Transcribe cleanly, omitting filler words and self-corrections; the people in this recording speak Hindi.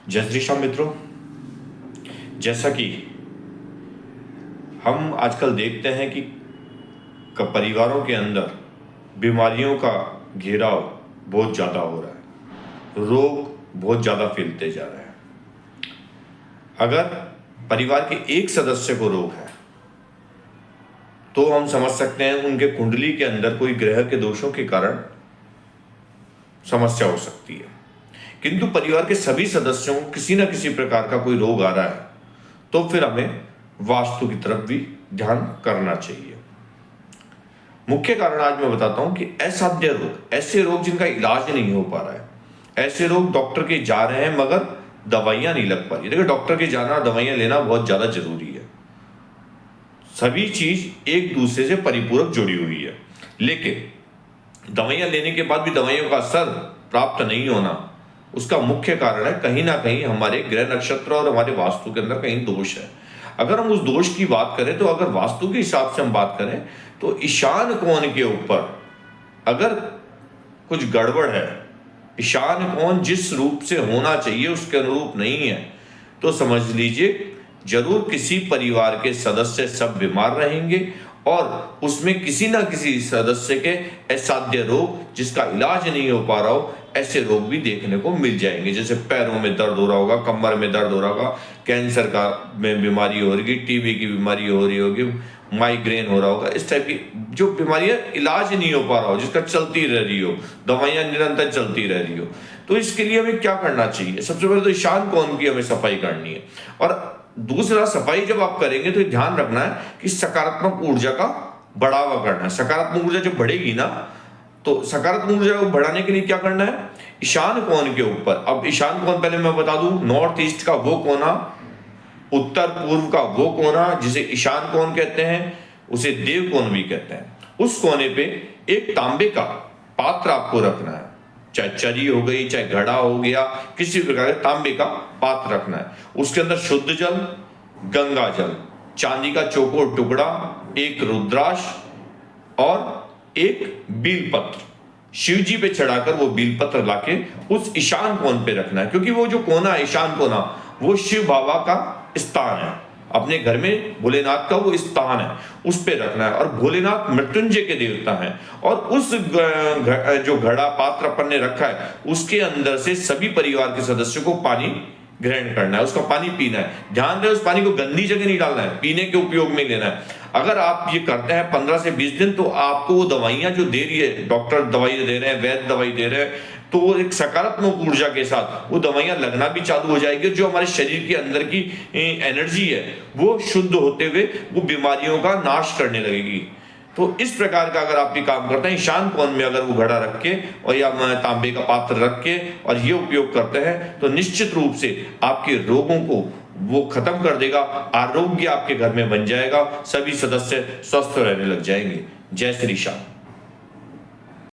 जय श्री श्याम मित्रों, जैसा कि हम आजकल देखते हैं कि परिवारों के अंदर बीमारियों का घेराव बहुत ज़्यादा हो रहा है, रोग बहुत ज़्यादा फैलते जा रहे हैं। अगर परिवार के एक सदस्य को रोग है तो हम समझ सकते हैं उनके कुंडली के अंदर कोई ग्रह के दोषों के कारण समस्या हो सकती है। किंतु परिवार के सभी सदस्यों को किसी न किसी प्रकार का कोई रोग आ रहा है तो फिर हमें वास्तु की तरफ भी ध्यान करना चाहिए। मुख्य कारण आज मैं बताता हूं कि असाध्य रोग, ऐसे रोग जिनका इलाज नहीं हो पा रहा है, ऐसे रोग डॉक्टर के जा रहे हैं मगर दवाइयां नहीं लग पा रही। देखिए, डॉक्टर के जाना, दवाइयां लेना बहुत ज्यादा जरूरी है। सभी चीज एक दूसरे से परिपूरक जुड़ी हुई है, लेकिन दवाइयां लेने के बाद भी दवाइयों का असर प्राप्त नहीं होना, उसका मुख्य कारण है कहीं ना कहीं हमारे ग्रह नक्षत्र और हमारे वास्तु के अंदर कहीं दोष है। अगर हम उस दोष की बात करें तो अगर वास्तु के हिसाब से हम बात करें तो ईशान कोण के ऊपर अगर कुछ गड़बड़ है, ईशान कोण जिस रूप से होना चाहिए उसके अनुरूप नहीं है, तो समझ लीजिए जरूर किसी परिवार के सदस्य सब बीमार रहेंगे और उसमें किसी ना किसी सदस्य के असाध्य रोग जिसका इलाज नहीं हो पा रहा हो, ऐसे रोग भी देखने को मिल जाएंगे। जैसे पैरों में दर्द हो रहा होगा, कमर में दर्द हो रहा होगा, कैंसर का में बीमारी हो रही, टीबी की बीमारी हो रही होगी, माइग्रेन हो रहा होगा। इस टाइप की जो बीमारियां इलाज नहीं हो पा रहा हो, जिसका चलती रह रही हो, दवाइयां निरंतर चलती रह रही हो, तो इसके लिए हमें क्या करना चाहिए? सबसे पहले तो ईशान कोण की हमें सफाई करनी है। और दूसरा, सफाई जब आप करेंगे तो ध्यान रखना है कि सकारात्मक ऊर्जा का बढ़ावा करना है। सकारात्मक ऊर्जा जब बढ़ेगी ना, तो सकारात्मक ऊर्जा को बढ़ाने के लिए क्या करना है? ईशान कोण के ऊपर, अब ईशान कोण पहले मैं बता दूं, नॉर्थ ईस्ट का वो कोना, उत्तर पूर्व का वो कोना जिसे ईशान कोण कहते हैं, उसे देव कोण भी कहते हैं। उस कोने पे एक तांबे का पात्र आपको रखना है, चाहे चरी हो गई, चाहे घड़ा हो गया, किसी प्रकार के तांबे का पात्र रखना है। उसके अंदर शुद्ध जल, गंगा जल, चांदी का चौकोर टुकड़ा, एक रुद्राक्ष और एक बीलपत्र शिव जी पे चढ़ाकर वो बीलपत्र लाके उस ईशान कोण पे रखना है। क्योंकि वो जो कोना है, ईशान कोना, वो शिव बाबा का स्थान है। अपने घर में भोलेनाथ का वो स्थान है, उस पे रखना है। और भोलेनाथ मृत्युंजय के देवता हैं और उस जो घड़ा पात्र अपन ने रखा है उसके अंदर से सभी परिवार के सदस्यों को पानी ग्रहण करना है, उसका पानी पीना है। ध्यान रहे, उस पानी को गंदी जगह नहीं डालना है, पीने के उपयोग में लेना है। अगर आप ये करते हैं 15 से 20 दिन, तो आपको वो दवाइयां जो दे रही है, डॉक्टर दवाई दे रहे हैं, वैद्य दवाई दे रहे हैं, तो वो एक सकारात्मक ऊर्जा के साथ वो दवाइयां लगना भी चालू हो जाएगी। जो हमारे शरीर के अंदर की एनर्जी है वो शुद्ध होते हुए वो बीमारियों का नाश करने लगेगी। तो इस प्रकार का अगर आप ये काम करते हैं, ईशान कोण में अगर वो घड़ा रख के और या तांबे का पात्र रख के और ये उपयोग करते हैं, तो निश्चित रूप से आपके रोगों को वो खत्म कर देगा। आरोग्य आपके घर में बन जाएगा, सभी सदस्य स्वस्थ रहने लग जाएंगे। जय श्री श्याम।